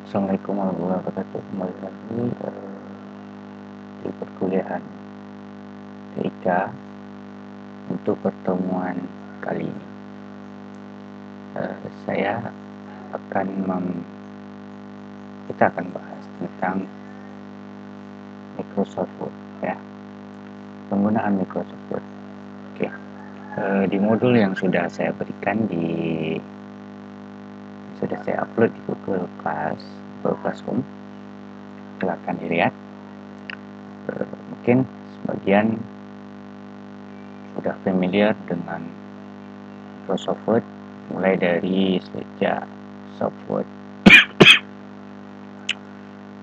Assalamualaikum warahmatullahi wabarakatuh. Kembali lagi di perkuliahan TIK untuk pertemuan kali ini. Saya akan kita akan bahas tentang Microsoft Word, ya, penggunaan Microsoft Word. Oke, di modul yang sudah saya berikan sudah saya upload di Google Classroom. Silakan dilihat. Mungkin sebagian sudah familiar dengan Microsoft Word, mulai dari sejak software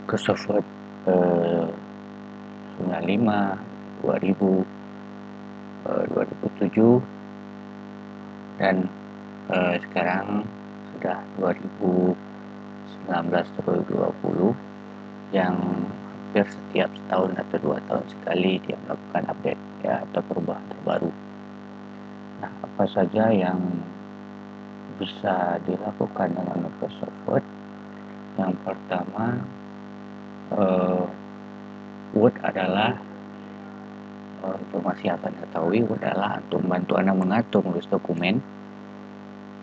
Microsoft Word 95, 2000, 2007, dan sekarang sudah 2019-2020 yang hampir setiap setahun atau 2 tahun sekali dia melakukan update, ya, atau perubahan terbaru. Nah, apa saja yang bisa dilakukan dengan Microsoft Word? Yang pertama, Word adalah informasi yang akan ketahui Word adalah untuk membantu Anda mengatur menulis dokumen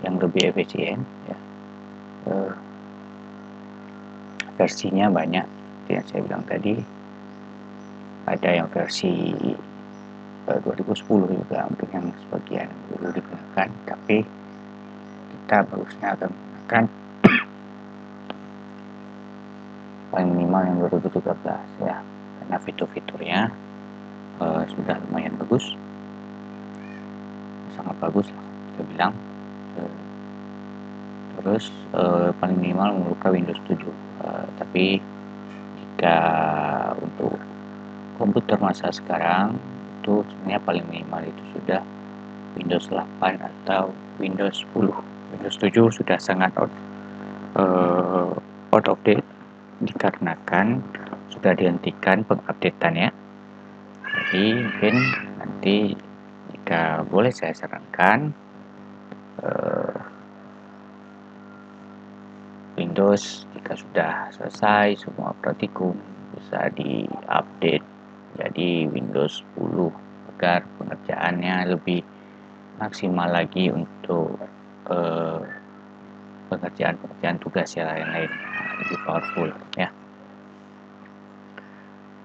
yang lebih efisien, ya. Versinya banyak, seperti yang saya bilang tadi. Ada yang versi 2010 juga, mungkin yang sebagian dulu digunakan, tapi kita bagusnya akan menggunakan paling minimal yang 2013, ya, karena fitur-fiturnya sudah lumayan bagus, sangat bagus lah kita bilang. Terus paling minimal membuka Windows 7, tapi jika untuk komputer masa sekarang itu sebenarnya paling minimal itu sudah Windows 8 atau Windows 10. Windows 7 sudah sangat out of date dikarenakan sudah dihentikan pengupdateannya. Jadi mungkin nanti jika boleh saya sarankan, Windows jika sudah selesai semua praktikum bisa diupdate jadi Windows 10 agar pengerjaannya lebih maksimal lagi untuk pengerjaan tugas yang lain-lain, lebih powerful, ya.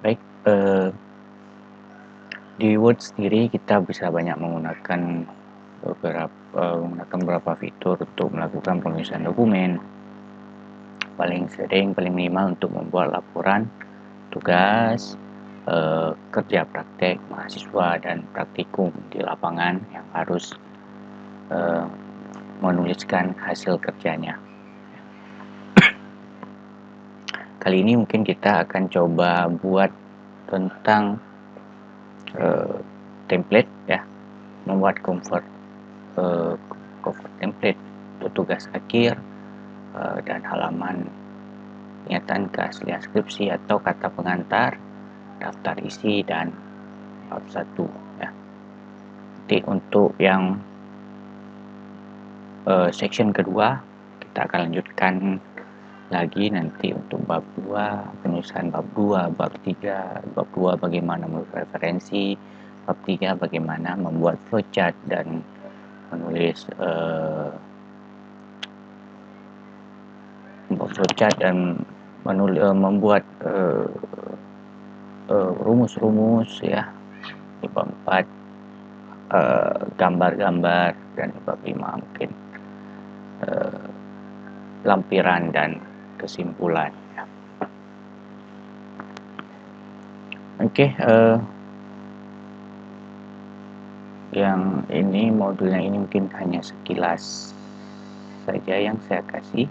Baik, di Word sendiri kita bisa banyak menggunakan beberapa fitur untuk melakukan penulisan dokumen. Paling sering, paling minimal untuk membuat laporan tugas, kerja praktek mahasiswa dan praktikum di lapangan yang harus menuliskan hasil kerjanya. Kali ini mungkin kita akan coba buat tentang template, ya, membuat cover template untuk tugas akhir dan halaman pernyataan keaslian skripsi atau kata pengantar, daftar isi, dan bab 1, ya. Nanti untuk yang section kedua kita akan lanjutkan lagi nanti untuk bab 2, penulisan bab 2, bab 3, bab 2 bagaimana menulis referensi, bab 3 bagaimana membuat flowchart dan menulis membuat rumus-rumus, ya. Di bab 4 gambar-gambar, dan di bab 5 mungkin lampiran dan kesimpulan, ya. Oke, yang ini modulnya ini mungkin hanya sekilas saja yang saya kasih.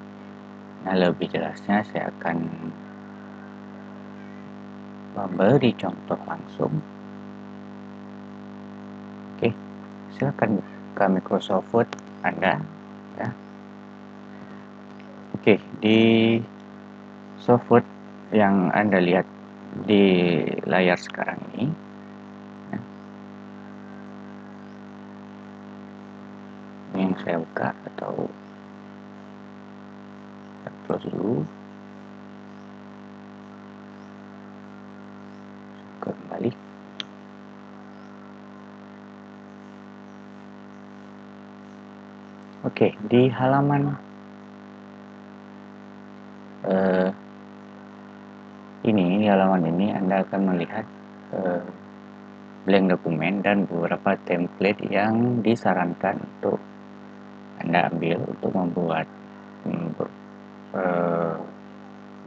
Nah, lebih jelasnya saya akan memberi contoh langsung. Oke, silakan buka Microsoft Word Anda, ya. Oke, di software yang Anda lihat di layar sekarang ini, ya, ini yang saya buka atau close dulu. Oke, di halaman di halaman ini Anda akan melihat blank dokumen dan beberapa template yang disarankan untuk Anda ambil untuk membuat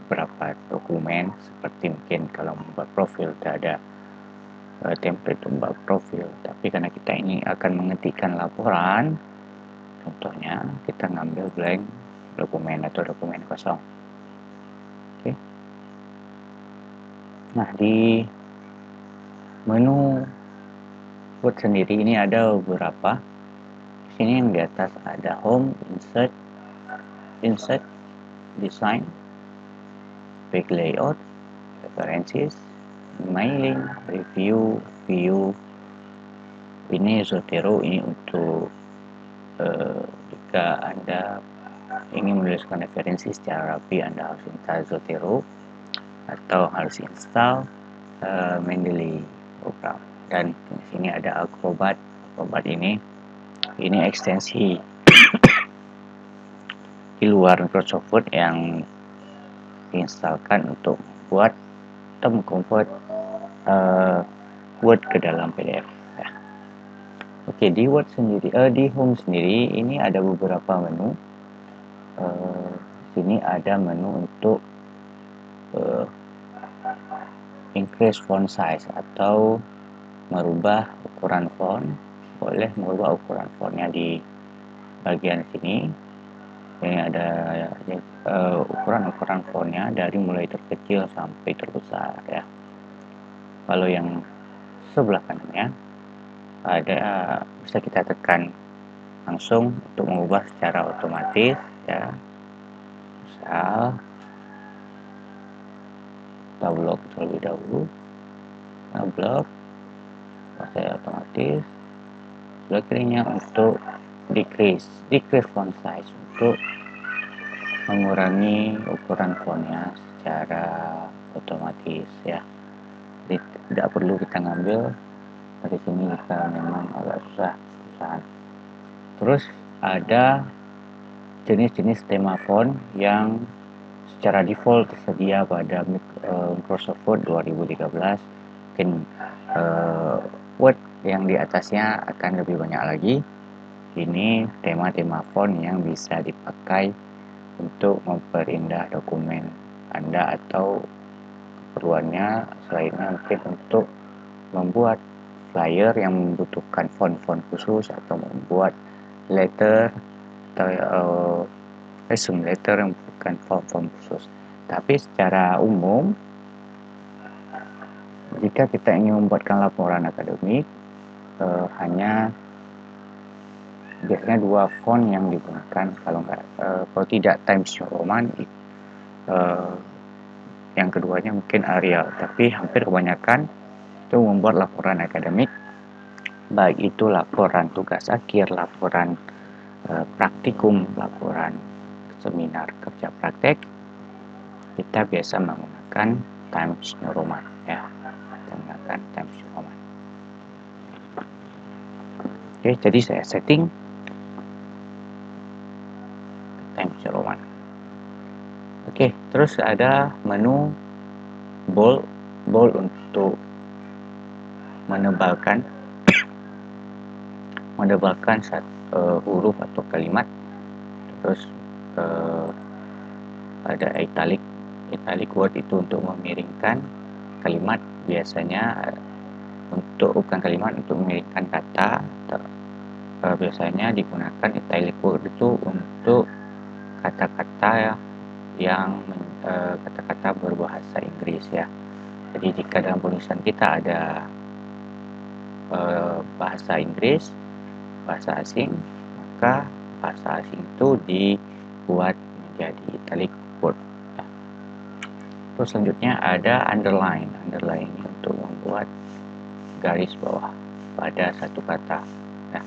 beberapa dokumen, seperti mungkin kalau membuat profil ada template untuk membuat profil, tapi karena kita ini akan mengetikkan laporan, contohnya kita ngambil blank dokumen atau dokumen kosong. Oke. Nah, di menu Word sendiri ini ada beberapa. Di sini yang di atas ada Home, Insert, Design, Page Layout, Preferences, Mailing, Review, View. Ini Zotero, ini untuk jika Anda ingin menuliskan referensi secara rapi, Anda harus install Zotero atau harus install Mendeley program. Dan di sini ada Acrobat. Acrobat ini ekstensi di luar Microsoft Word yang diinstalkan untuk buat atau mengkonvert Word ke dalam PDF. Ya. Oke, di Word sendiri, di Home sendiri ini ada beberapa menu. Sini ada menu untuk increase font size atau merubah ukuran font. Boleh merubah ukuran fontnya di bagian sini. Ini ada ukuran fontnya dari mulai terkecil sampai terbesar ya. Kalau yang sebelah kanannya ada, bisa kita tekan langsung untuk mengubah secara otomatis ya. Misal kita blok terlebih dahulu, blok saya otomatis. Sebelah kirinya untuk decrease font size, untuk mengurangi ukuran fontnya secara otomatis ya. Jadi tidak perlu kita ngambil dari sini jika memang agak susah. Terus ada jenis-jenis tema font yang secara default tersedia pada Microsoft Word 2013. Mungkin Word yang di atasnya akan lebih banyak lagi. Ini tema-tema font yang bisa dipakai untuk memperindah dokumen Anda, atau keperluannya selainnya mungkin untuk membuat flyer yang membutuhkan font-font khusus, atau membuat letter atau resume letter yang membutuhkan font-font khusus. Tapi secara umum, jika kita ingin membuatkan laporan akademik, hanya biasanya dua font yang digunakan, kalau tidak Times New Roman, yang keduanya mungkin Arial. Tapi hampir kebanyakan itu membuat laporan akademik, baik itu laporan tugas akhir, laporan praktikum, laporan seminar kerja praktek, kita biasa menggunakan Times New Roman ya, menggunakan Times New Roman. Oke, jadi saya setting Times New Roman. Oke, terus ada menu bold untuk menebalkan huruf atau kalimat. Terus ada italic word, itu untuk memiringkan kalimat, biasanya untuk memiringkan kata. Biasanya digunakan italic word itu untuk kata-kata yang kata-kata berbahasa Inggris ya. Jadi jika dalam tulisan kita ada bahasa Inggris, bahasa asing, maka bahasa asing itu dibuat menjadi italic word ya. Terus selanjutnya ada underline ini untuk membuat garis bawah pada satu kata ya.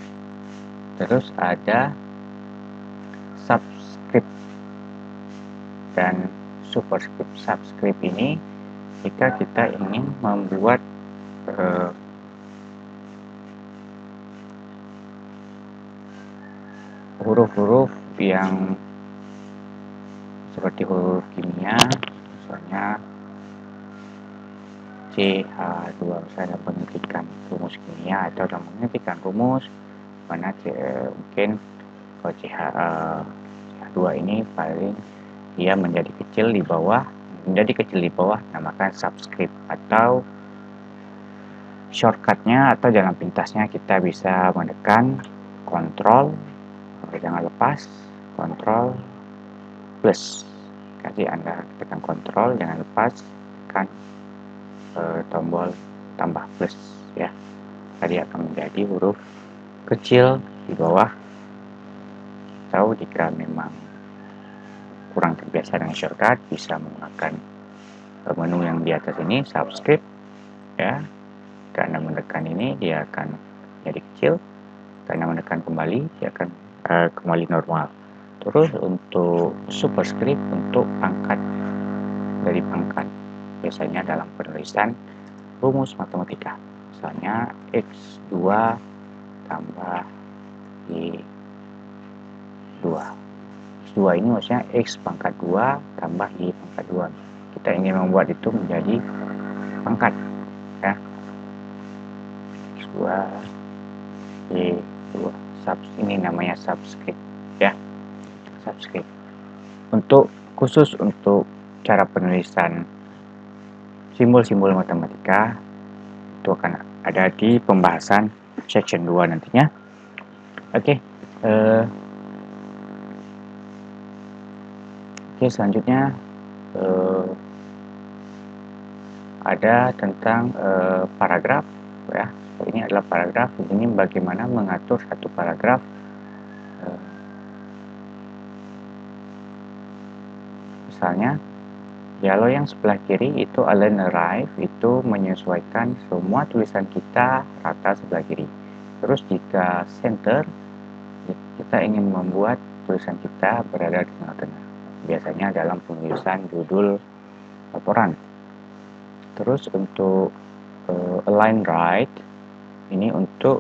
Terus ada subscript dan superscript. Subscript ini jika kita ingin membuat huruf-huruf yang seperti huruf kimia, misalnya CH2, misalnya menghentikan rumus kimia atau dalam menghentikan rumus mana mungkin kalau CH2 ini paling dia menjadi kecil di bawah, namakan subscript, atau shortcutnya atau jalan pintasnya kita bisa menekan kontrol, jangan lepas, kontrol plus. Jadi Anda tekan kontrol, jangan lepas, tekan tombol tambah plus ya. Tadi akan menjadi huruf kecil di bawah, atau jika memang kurang terbiasa dengan shortcut bisa menggunakan menu yang di atas ini, subscript ya. Karena menekan ini dia akan jadi kecil, karena menekan kembali dia akan kembali normal. Terus untuk superscript, untuk pangkat dari pangkat, biasanya dalam penulisan rumus matematika, misalnya X2 tambah Y2. X2 ini maksudnya X pangkat 2 tambah Y pangkat 2. Kita ingin membuat itu menjadi pangkat ya. X2 Y2, ini namanya subscript ya, subscript. Untuk khusus untuk cara penulisan simbol-simbol matematika itu akan ada di pembahasan section 2 nantinya. Oke, selanjutnya ada tentang paragraf ya. Ini adalah paragraf. Ini bagaimana mengatur satu paragraf. Misalnya kalau yang sebelah kiri itu align right, itu menyesuaikan semua tulisan kita rata sebelah kiri. Terus jika center, kita ingin membuat tulisan kita berada di tengah-tengah, biasanya dalam penulisan judul laporan. Terus untuk align right ini untuk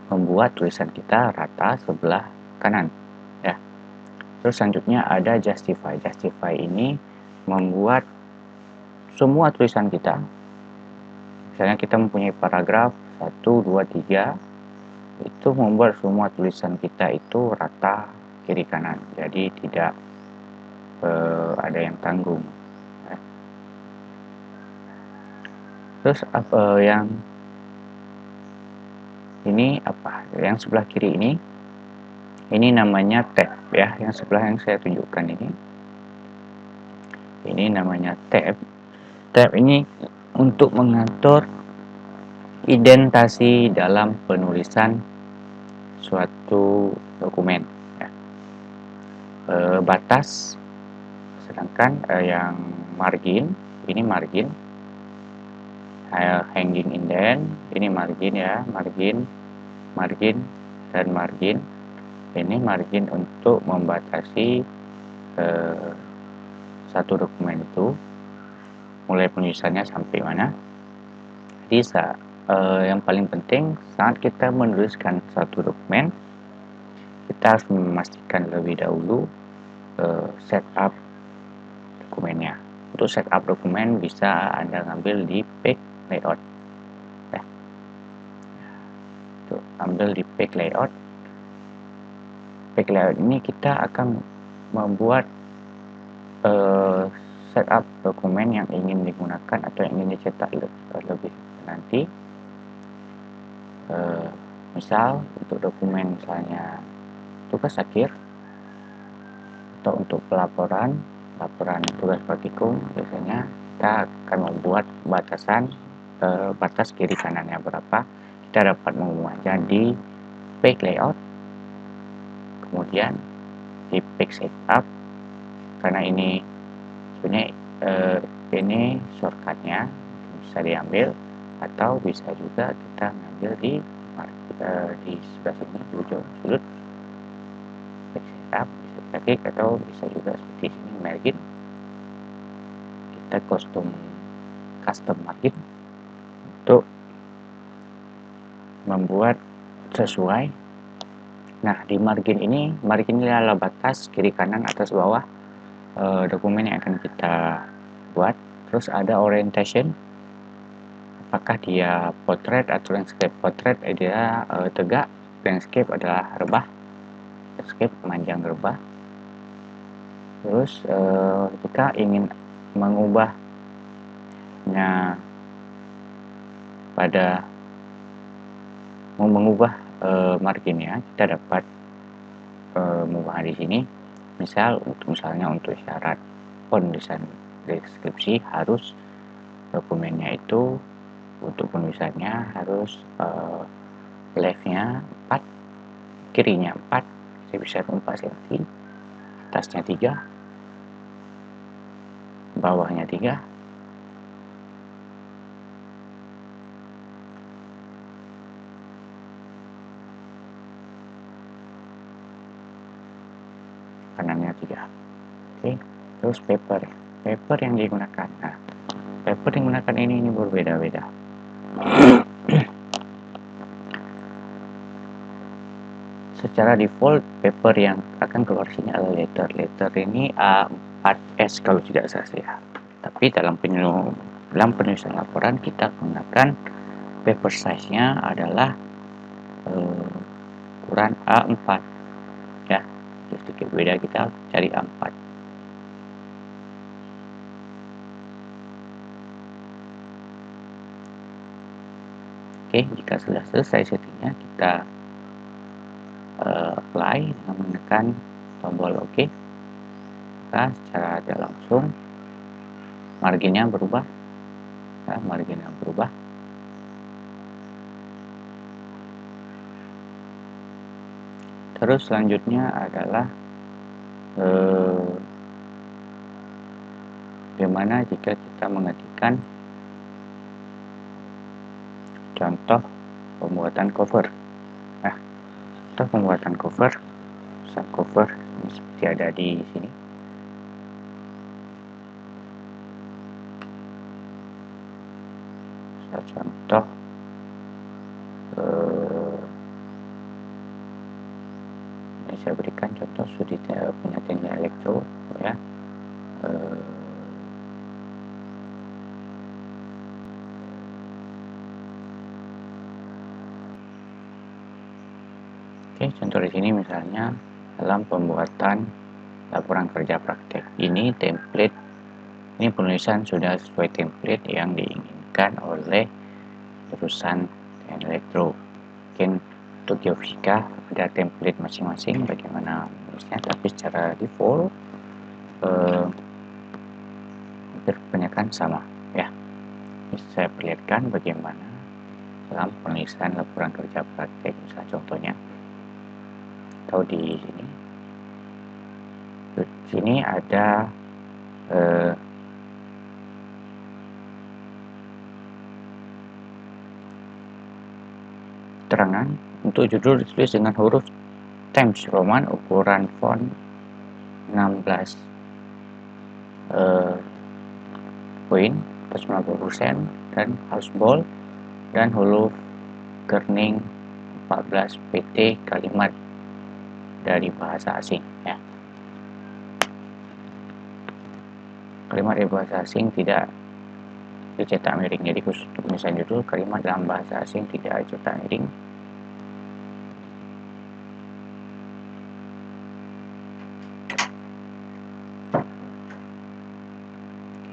membuat tulisan kita rata sebelah kanan ya. Terus selanjutnya ada justify. Justify ini membuat semua tulisan kita, misalnya kita mempunyai paragraf 1, 2, 3, itu membuat semua tulisan kita itu rata kiri kanan, jadi tidak ada yang tanggung ya. Terus yang ini apa, yang sebelah kiri ini namanya tab ya, yang sebelah yang saya tunjukkan ini namanya tab. Tab ini untuk mengatur indentasi dalam penulisan suatu dokumen ya. Batas, sedangkan yang margin ini margin, hanging indent ini margin ya, margin dan margin ini margin untuk membatasi satu dokumen itu mulai penulisannya sampai mana. Jadi yang paling penting saat kita menuliskan satu dokumen, kita harus memastikan lebih dahulu setup dokumennya. Untuk setup dokumen bisa Anda ngambil di page layout ya. Untuk ambil di page layout. Page layout ini kita akan membuat setup dokumen yang ingin digunakan atau yang ingin dicetak lebih nanti. Misal untuk dokumen misalnya tugas akhir atau untuk laporan tugas praktikum, biasanya kita akan membuat batasan batas kiri kanannya berapa. Kita dapat mengubahnya di page layout, kemudian di page setup, karena ini sebenarnya ini shortcutnya bisa diambil, atau bisa juga kita ngambil di sebelah sini, di ujung sudut page setup, bisa kita klik, atau bisa juga seperti sini margin, kita custom margin untuk membuat sesuai Nah, di margin ini adalah batas kiri kanan atas bawah dokumen yang akan kita buat. Terus ada orientation, apakah dia portrait atau landscape. Portrait dia tegak, landscape adalah rebah, landscape panjang rebah. Terus jika ingin mengubahnya mengubah marginnya, kita dapat mengubah di sini. Misalnya untuk syarat penulisan deskripsi, harus dokumennya itu untuk penulisannya harus left-nya 4, kirinya 4, saya bisa 4 cm, atasnya 3, bawahnya 3, kanannya 3. Oke, terus paper yang digunakan. Nah, paper yang digunakan ini berbeda-beda. Secara default paper yang akan keluar sini adalah letter ini A4S kalau tidak salah. Tapi dalam penulisan laporan kita gunakan paper size-nya adalah ukuran A4 ya. Sedikit beda, kita cari A4. Oke, jika sudah selesai settingnya, kita apply dengan menekan tombol OK. Maka secara tidak langsung marginnya berubah. Terus selanjutnya adalah bagaimana jika kita mengetikkan contoh pembuatan cover. Nah, contoh pembuatan cover, subcover seperti ada di sini. Contoh ini saya berikan contoh studi punya teknik elektro ya. Oke, contoh di sini misalnya dalam pembuatan laporan kerja praktek. Ini template, ini penulisan sudah sesuai template yang diinginkan oleh jurusan teknik elektro. Mungkin untuk geofisika ada template masing-masing bagaimana menulisnya, tapi secara default hampir kebanyakan sama ya. Bisa saya perlihatkan bagaimana dalam penulisan laporan kerja praktek, misalnya contohnya, atau di sini ada keterangan untuk judul ditulis dengan huruf Times Roman, ukuran font 16 poin atau 90%, dan harus bold dan huruf kerning 14 PT kalimat dari bahasa asing ya. Kalimat dari bahasa asing tidak dicetak miring, jadi khusus untuk misalnya judul kalimat dalam bahasa asing tidak dicetak miring.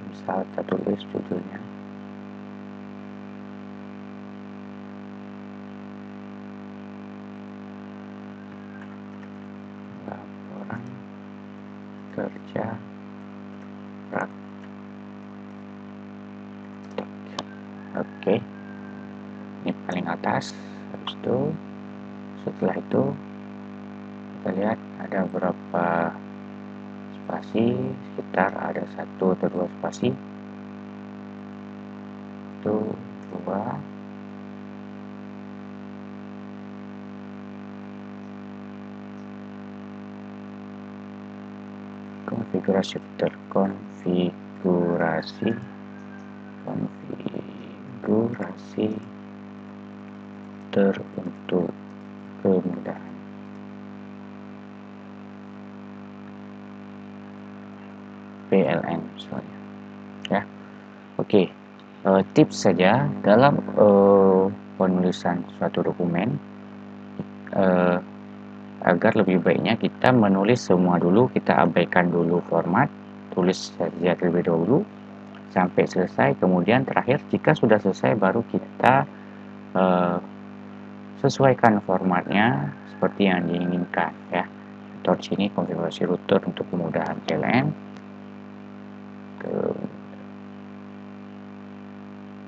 Misal kita tulis judulnya laporan kerja praktek. Oke, ini paling atas. Habis itu, setelah itu kita lihat ada berapa spasi, sekitar ada 1 atau 2 spasi. 1, 2, konfigurasi untuk kemudahan. PLN misalnya ya. Oke, tips saja dalam penulisan suatu dokumen, agar lebih baiknya kita menulis semua dulu, kita abaikan dulu format, tulis saja terlebih dahulu sampai selesai, kemudian terakhir jika sudah selesai baru kita sesuaikan formatnya seperti yang diinginkan ya. Contoh di sini konfigurasi router untuk kemudahan PLN ke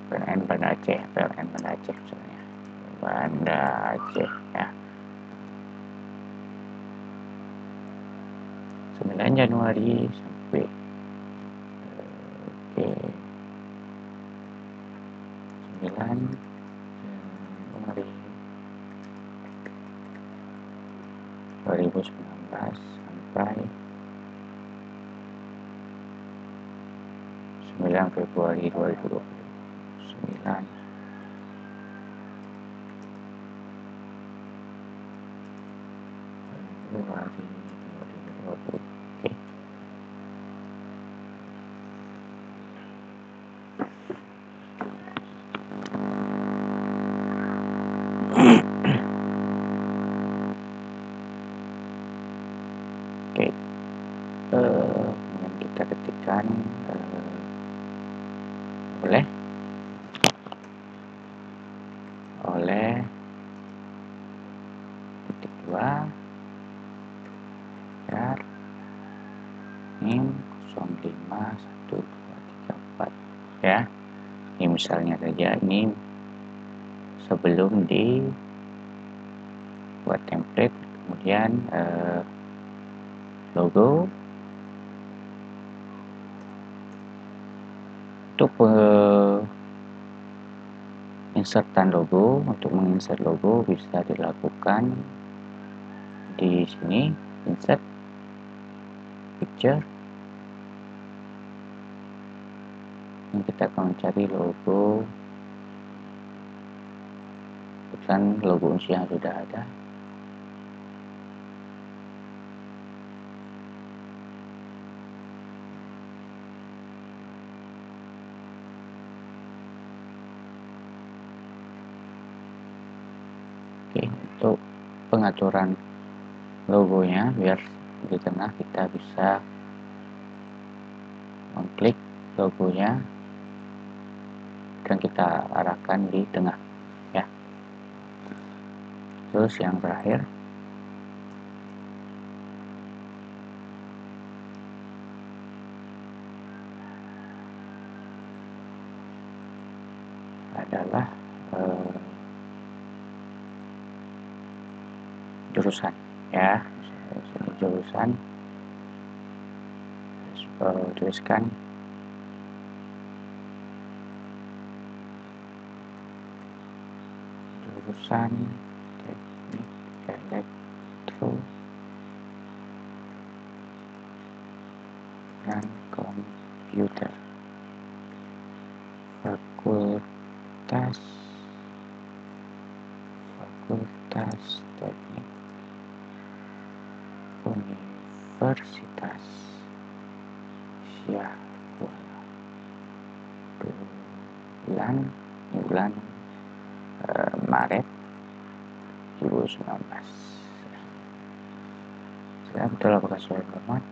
PLN Banda Aceh, PLN Banda Aceh misalnya, Banda Aceh ya. 9 Januari sampai oke 9 Januari 2019 sampai 9 Februari 2020. 9 Februari 2020. Oke. Oke. Kemudian kita ketikkan oleh titik 2 dar NIM 051234 ya. Ini misalnya saja ini sebelum buat template, kemudian logo untuk insertan logo. Untuk menginsert logo bisa dilakukan di sini, insert picture. Ini kita akan mencari logo, bukan logo unsur yang sudah ada. Oke, untuk pengaturan logonya biar di tengah kita bisa mengklik logonya dan kita arahkan di tengah ya. Terus yang terakhir adalah jurusan ya. Sini jurusan, tuliskan jurusan teknik elektro dan komputer, fakultas teknik, Universitas Syah Kuala, bulan Maret 2019. Saya betul apakah sesuai format?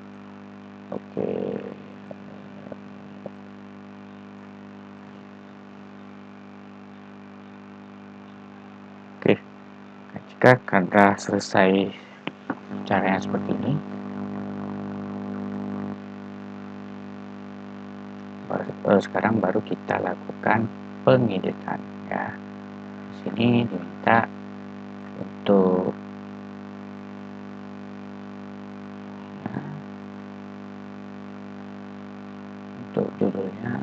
Oke. Oke. Jika Anda selesai caranya seperti ini, sekarang baru kita lakukan pengeditan ya. Di sini diminta untuk judulnya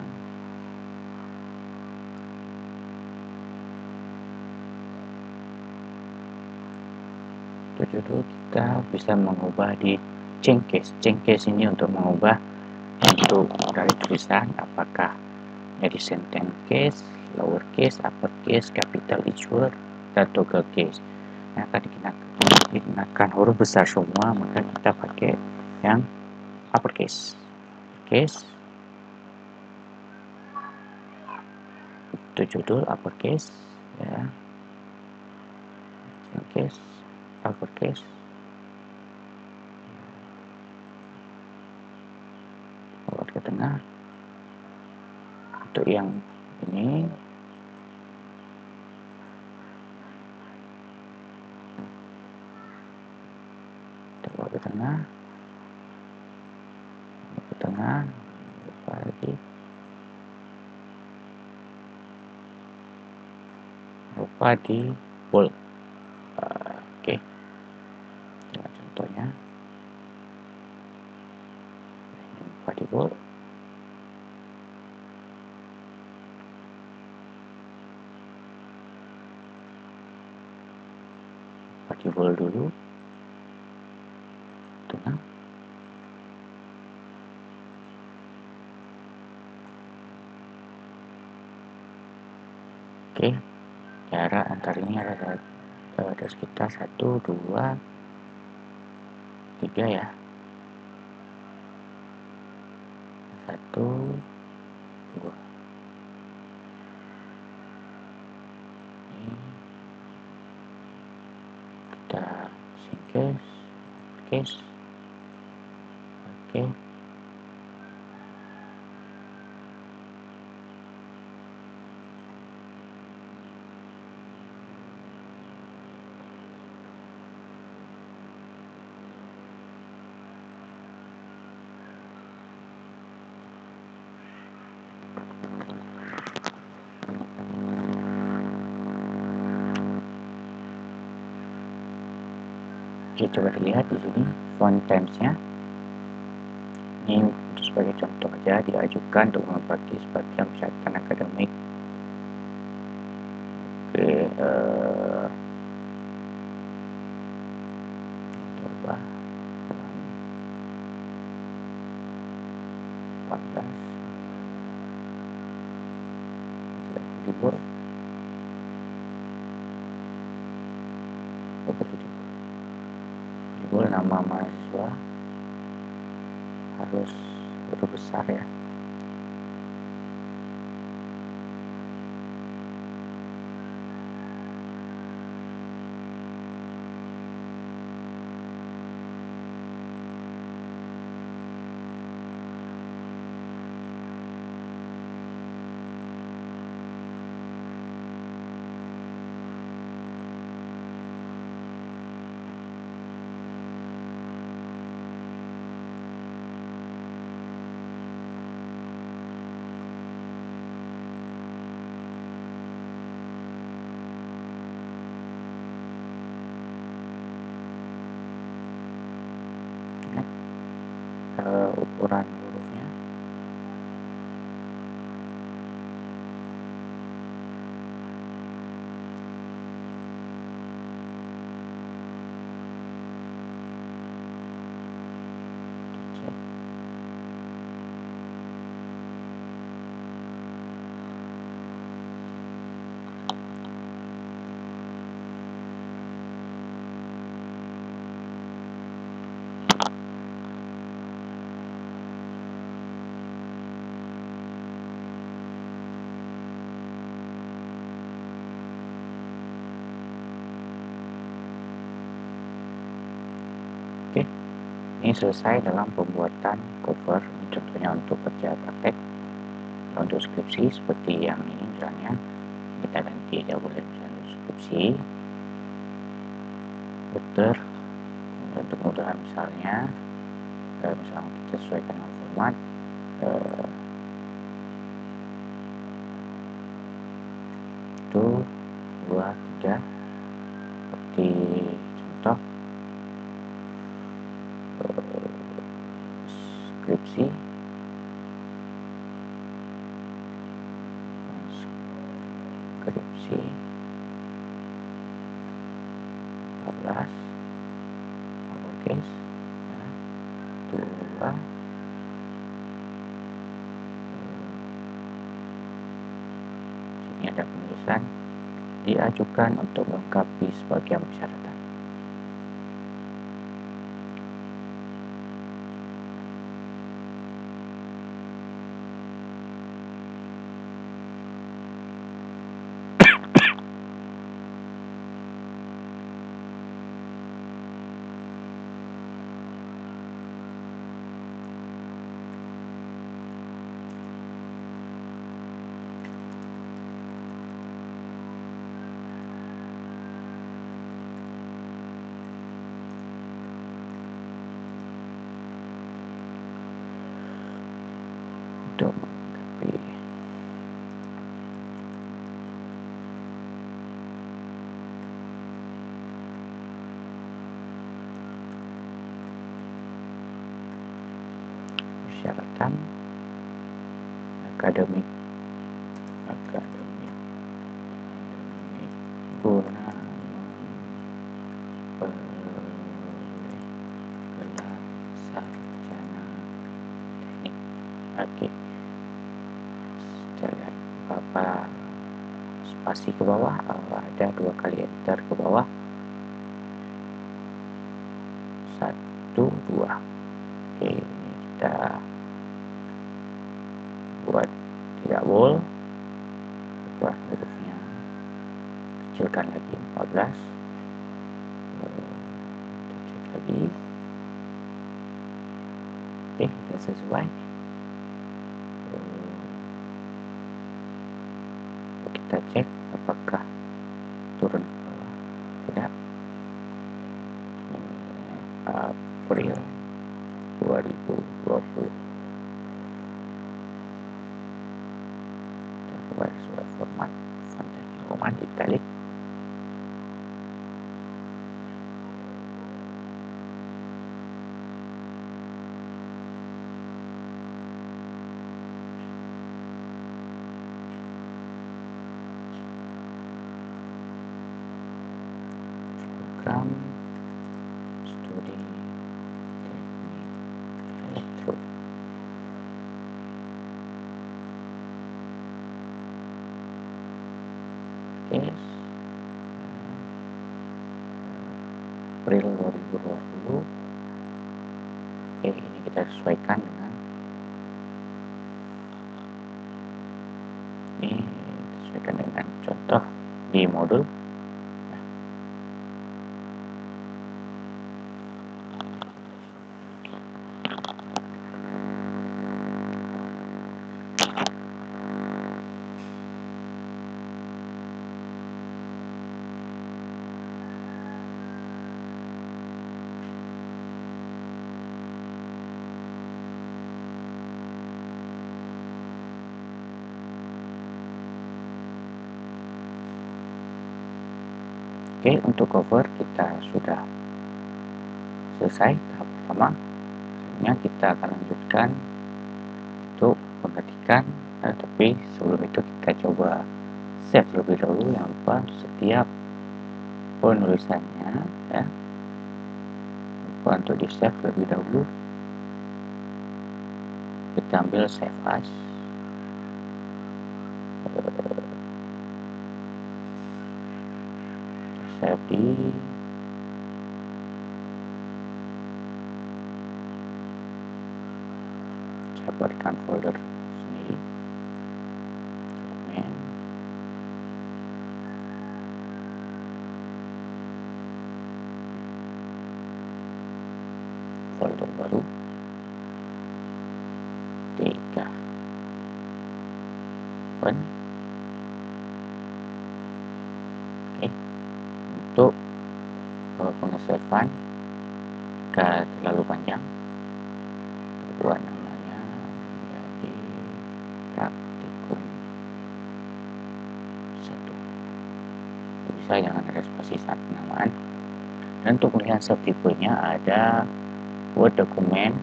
judul kita bisa mengubah di change case. Change case ini untuk mengubah untuk dari tulisan apakah jadi sentence case, lower case, upper case, capital each word, dan toggle case. Yang akan dikenakan huruf besar semua, maka kita pakai yang upper case. uppercase, itu judul uppercase ya, uppercase, uppercase, forward ke tengah. Untuk yang ini forward ke tengah, lupa lagi, lupa di bold. Oke, contohnya lupa di bold. Di bold dulu, tengah. Oke, jarak antar ini ada sekitar 1, 2, 3 ya. 1, 2. Ini kita singkes, case. Oke. Oke, coba dilihat di sini font times-nya. Ini sebagai contoh aja, diajukan untuk membagi sebagian persyaratan akademik. Oke, coba 14 libur libur nama mahasiswa harus huruf besar ya. Ukuran hurufnya oke. Ini selesai dalam pembuatan cover. Ini contohnya untuk kerja praktek. Untuk skripsi seperti yang ini misalnya, kita ganti aja boleh misalnya skripsi footer. Untuk kemudahan misalnya kita sesuaikan dengan format 1, 2, 3 seperti contoh skripsi skripsi 14 uppercase ya, 2 sini ada penulisan diajukan untuk melengkapi sebagian persyaratan. untuk melengkapi. Persyaratan akademik guna memperoleh gelar sarjana teknik. Oke, kita lihat beberapa spasi ke bawah, ada 2 kali enter ke bawah, 1, 2. Oke, ini kita buat tidak bold, buat hurufnya kecilkan lagi 14. Kita cek lagi. Oke, sudah sesuai. Kita cek apakah turun ke bawah. Tidak. April 2020. Kita coba sudah format fontnya Roman Italic. Program studi teknik elektro. Yes. April 2020. Oke, ini kita sesuaikan dengan contoh di modul. Oke, untuk cover kita sudah selesai tahap pertama. Selanjutnya kita akan lanjutkan untuk pengetikan, tapi sebelum itu kita coba save terlebih dahulu. Jangan lupa setiap penulisannya ya, lupa untuk di save terlebih dahulu. Kita ambil save as, save di saya buatkan folder sendiri, dokumen, folder baru 3 open. Oke, untuk pengesavan jika terlalu panjang, buat namanya menjadi praktikum 1. Bisa jangan ada spasi saat penamaan. Dan untuk melihat subtipenya ada Word dokumen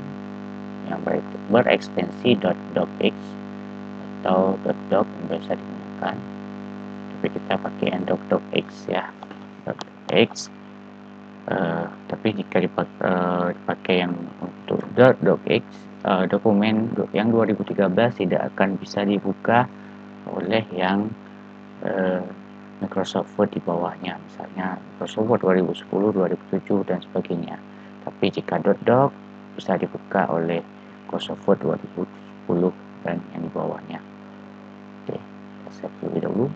yang berekstensi .docx atau .doc yang biasa digunakan, tapi kita pakai .docx ya, .docx. Tapi jika dipakai yang untuk .docx, dokumen yang 2013 tidak akan bisa dibuka oleh yang Microsoft Word di bawahnya, misalnya Microsoft Word 2010, 2007 dan sebagainya. Tapi jika .doc bisa dibuka oleh Microsoft Word 2010 dan yang di bawahnya. Oke, kita save terlebih dahulu.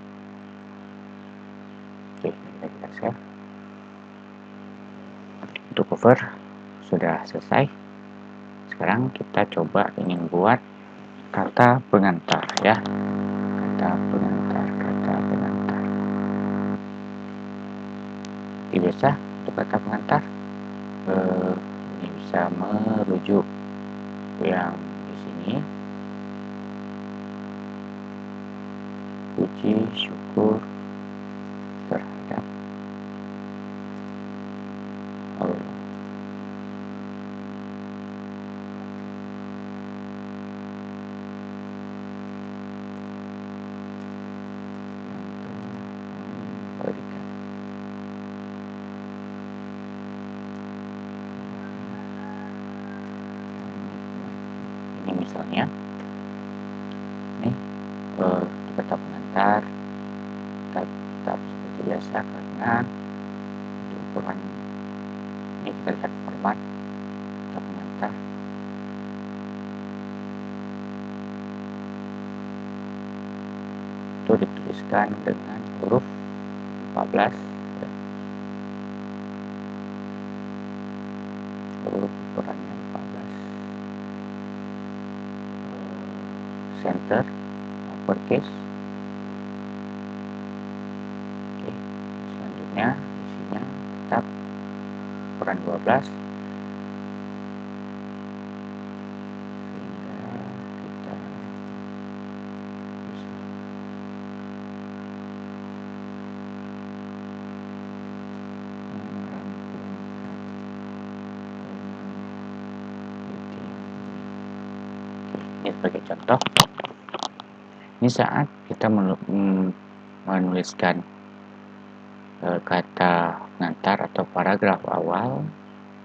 Oke, kita save. Untuk cover sudah selesai. Sekarang kita coba ingin buat kata pengantar ya. Kata pengantar. Seperti biasa untuk kata pengantar, ini bisa merujuk yang di sini. puji syukur terhadap Allah. Berikan. Ini misalnya, nih di kata pengantar kita tetap seperti biasa karena untuk ukuran ini kita lihat format kata pengantar. Itu dituliskan dengan huruf 14 ya. Huruf ukurannya 14, center uppercase. Oke, selanjutnya isinya tetap ukuran 12 sehingga kita bisa merampungkan ide. Ini sebagai contoh. Ini saat kita menuliskan kata pengantar atau paragraf awal,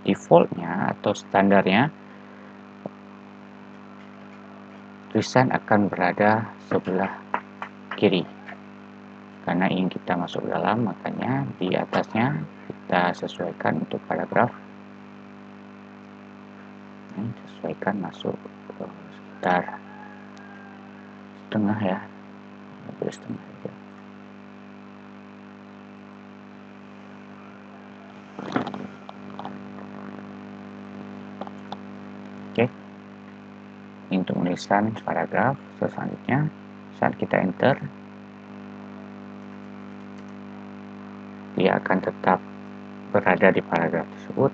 defaultnya atau standarnya tulisan akan berada sebelah kiri. Karena ingin kita masuk dalam, makanya di atasnya kita sesuaikan untuk paragraf. Ini sesuaikan masuk sekitar setengah ya, hampir setengah aja. Oke, ini untuk menuliskan paragraf. Selanjutnya saat kita enter, dia akan tetap berada di paragraf tersebut.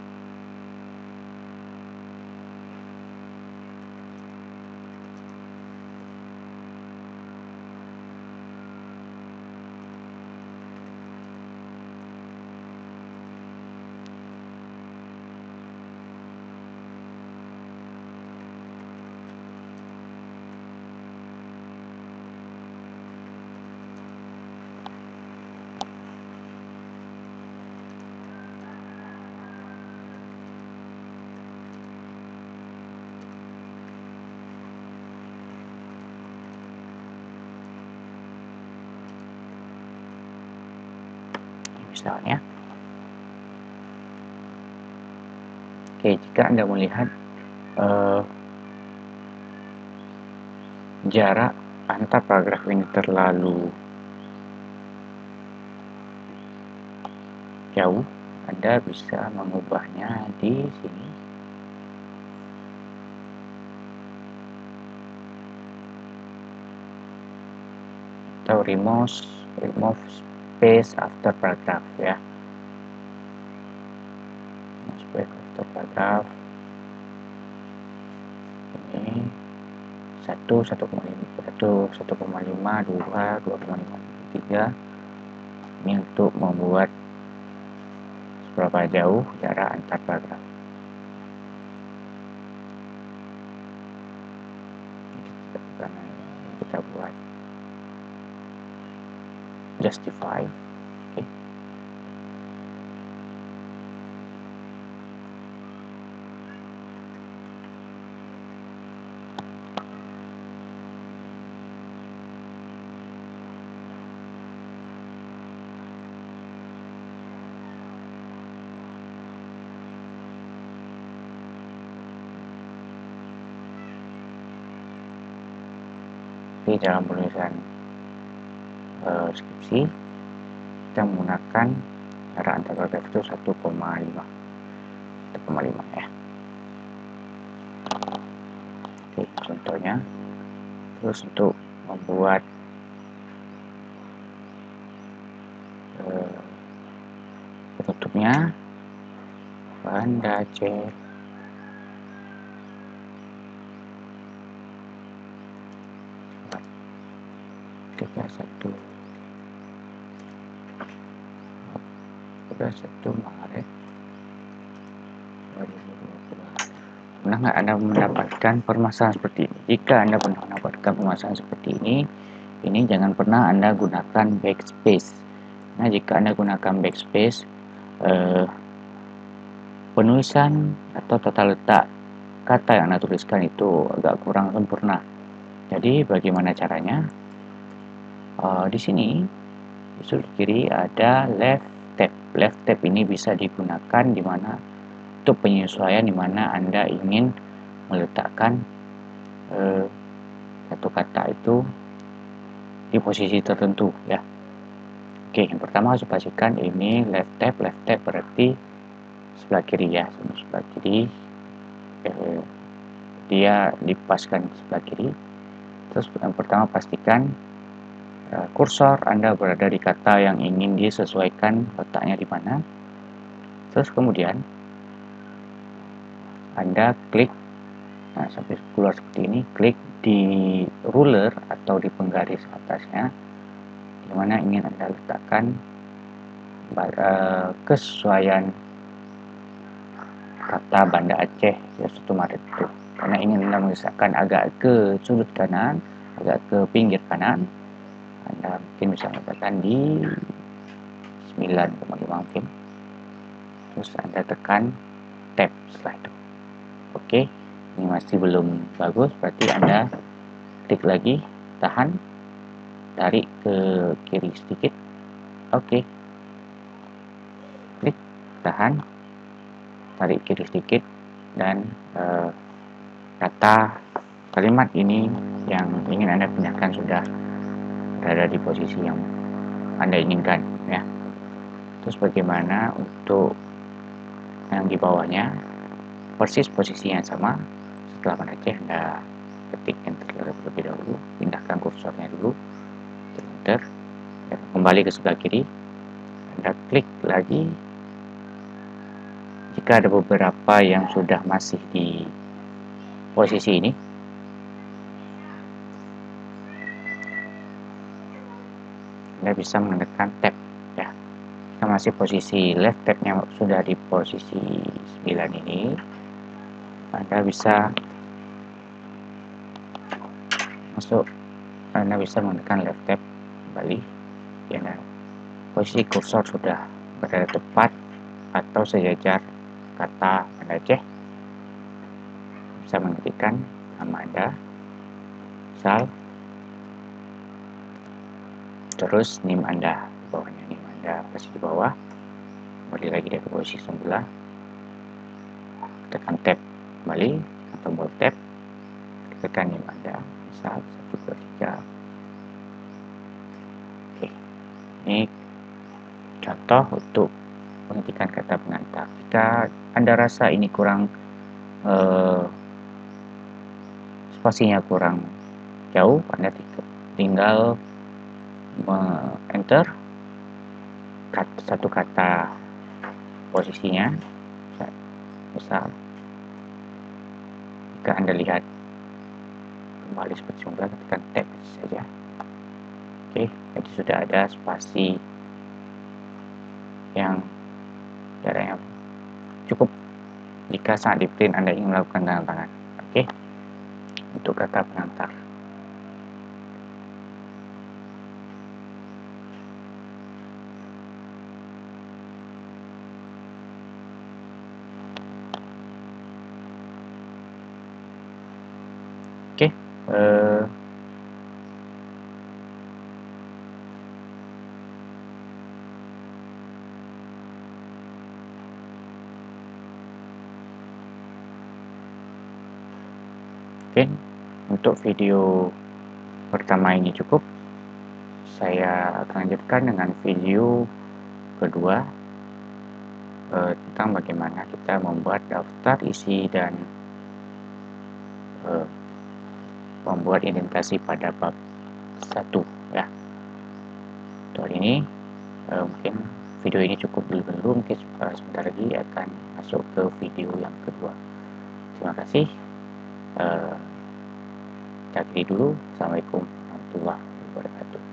Misalnya, oke, jika Anda melihat jarak antar paragraf ini terlalu jauh, Anda bisa mengubahnya di sini. Atau remove space after paragraph ya. Space after paragraph. Ini 1,5, 2, 2,5, 3. Ini untuk membuat seberapa jauh jarak antar paragraf. Karena kita buat justify. Oke. Di dalam penulisan skripsi kita menggunakan jarak antar paragraf itu 1,5 ya. Oke, contohnya. Terus untuk membuat penutupnya, Anda cek Maret 2020. Pernah nggak Anda mendapatkan permasalahan seperti ini? Jika Anda pernah mendapatkan permasalahan seperti ini jangan pernah Anda gunakan backspace. Nah, jika Anda gunakan backspace, penulisan atau tata letak kata yang Anda tuliskan itu agak kurang sempurna. Jadi, bagaimana caranya? Di sini, di sudut kiri ada left tab. Left tab ini bisa digunakan di mana untuk penyesuaian di mana Anda ingin meletakkan satu kata itu di posisi tertentu, ya. Oke, yang pertama harus pastikan ini left tab berarti sebelah kiri, ya, sebelah kiri. Dia dipaskan sebelah kiri. Terus yang pertama pastikan kursor Anda berada di kata yang ingin disesuaikan letaknya di mana. Terus kemudian Anda klik, sampai keluar seperti ini, klik di ruler atau di penggaris atasnya di mana ingin Anda letakkan kesesuaian kata Banda Aceh 1 Maret itu. Karena ingin Anda mengesahkan agak ke sudut kanan, agak ke pinggir kanan, Anda mungkin bisa meletakkan di 9,5 mungkin. Terus Anda tekan tab setelah itu. Oke, ini masih belum bagus, berarti Anda klik lagi, tahan, tarik ke kiri sedikit. Oke, klik, tahan, tarik kiri sedikit, dan kata kalimat ini yang ingin Anda pindahkan sudah berada di posisi yang Anda inginkan, ya. Terus bagaimana untuk yang di bawahnya? Persis posisi yang sama. Setelah mengecek, Anda ketik enter terlebih dahulu, pindahkan kursornya dulu, enter, kembali ke sebelah kiri, Anda klik lagi. Jika ada beberapa yang sudah masih di posisi ini, Anda bisa menekan tab, ya. Jika masih posisi left tabnya sudah di posisi 9 ini, Anda bisa menekan left tab kembali, ya. Posisi kursor sudah berada tepat atau sejajar kata Banda Aceh. Bisa mengetikkan nama Anda, misal, terus NIM Anda di bawahnya, NIM Anda pasti di bawah, kembali lagi dari posisi semula, tekan tab kembali atau tombol tab, tekan NIM Anda, misal 1, 2, 3. Oke, ini contoh untuk pengetikan kata pengantar. Jika Anda rasa ini kurang spasinya kurang jauh, Anda tinggal enter satu kata posisinya. Misal, jika Anda lihat kembali seperti semula, tekan tab saja. Oke, jadi sudah ada spasi yang jaraknya cukup jika saat di print Anda ingin melakukan tanda tangan. Oke, untuk kata pengantar. Oke, untuk video pertama ini cukup. Saya akan lanjutkan dengan video kedua tentang bagaimana kita membuat daftar isi dan membuat indentasi pada bab 1, ya. Untuk hari ini mungkin video ini cukup dulu, mungkin sebentar lagi akan masuk ke video yang kedua. Terima kasih. Kita akhiri dulu. Assalamualaikum warahmatullahi wabarakatuh.